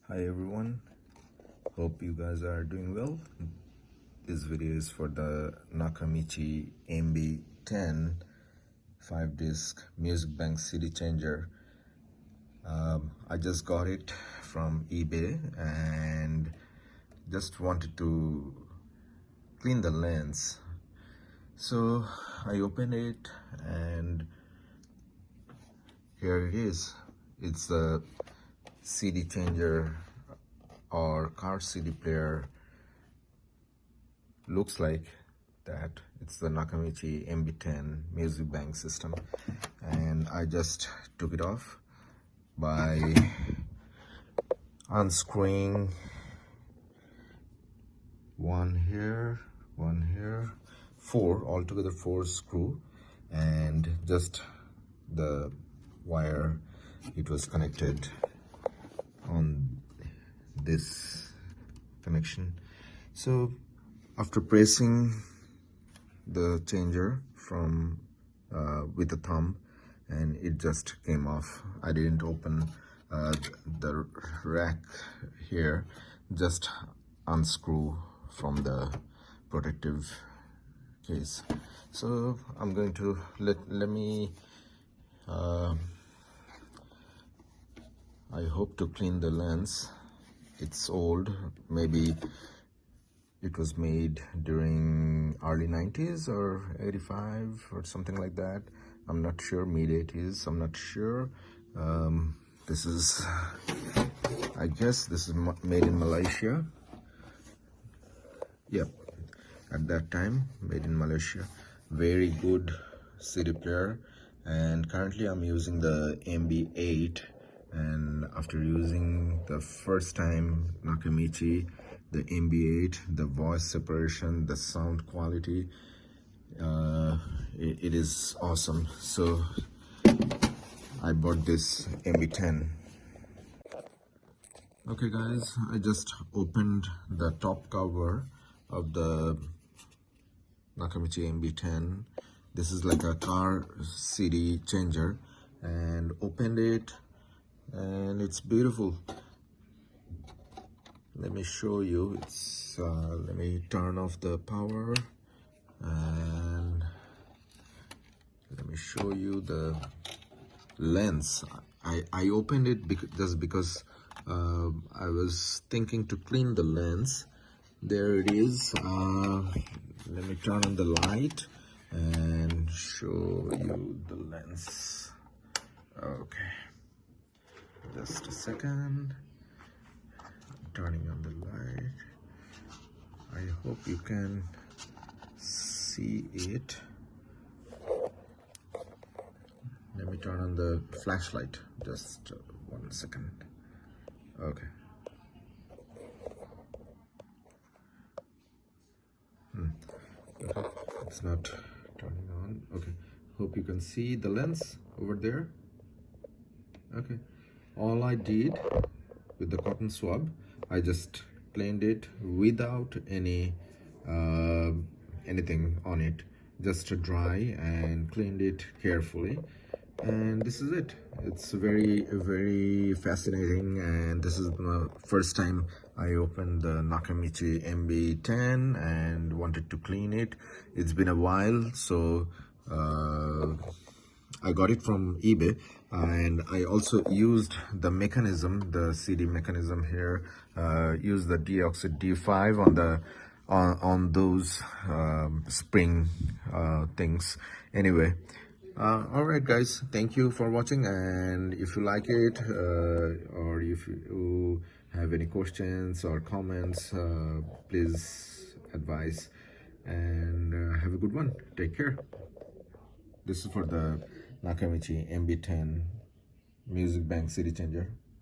Hi everyone, hope you guys are doing well. This video is for the Nakamichi MB 10 5-disc MusicBank CD changer. I just got it from eBay and just wanted to clean the lens. So I opened it and here it is. It's the CD changer or car CD player. Looks like that. It's the Nakamichi MB10 MusicBank system, and I just took it off by unscrewing one here, altogether four screw, and just the wire it was connected on this connection. So after pressing the changer from with the thumb, and it just came off. I didn't open the rack here, just unscrew from the protective case. So I'm going to let me I hope to clean the lens. It's old, maybe it was made during early 90s or 85 or something like that. I'm not sure, mid 80s, I'm not sure. This is, I guess this is made in Malaysia. Yep, at that time, made in Malaysia. Very good CD player, and currently I'm using the MB8. And after using the first time Nakamichi, the MB8, the voice separation, the sound quality, it is awesome. So I bought this MB10. Okay guys, I just opened the top cover of the Nakamichi MB10. This is like a car CD changer, and opened it, and it's beautiful. Let me show you. It's let me turn off the power and let me show you the lens. I opened it just because I was thinking to clean the lens. There it is. Let me turn on the light and show you the lens. Okay, just a second. Turning on the light. I hope you can see it. Let me turn on the flashlight. Just 1 second. Okay. Okay. It's not turning on. Okay. Hope you can see the lens over there. Okay. All I did with the cotton swab, I just cleaned it without any anything on it, just dry, and cleaned it carefully, and this is it. It's very fascinating, and this is the first time I opened the Nakamichi MB10 and wanted to clean it. It's been a while, so I got it from eBay, and I also used the mechanism, the CD mechanism here, used the Deoxit D5 on the on those spring things. Anyway, all right guys, thank you for watching, and if you like it or if you have any questions or comments, please advise, and have a good one. Take care. This is for the Nakamichi MB10 MusicBank CD changer.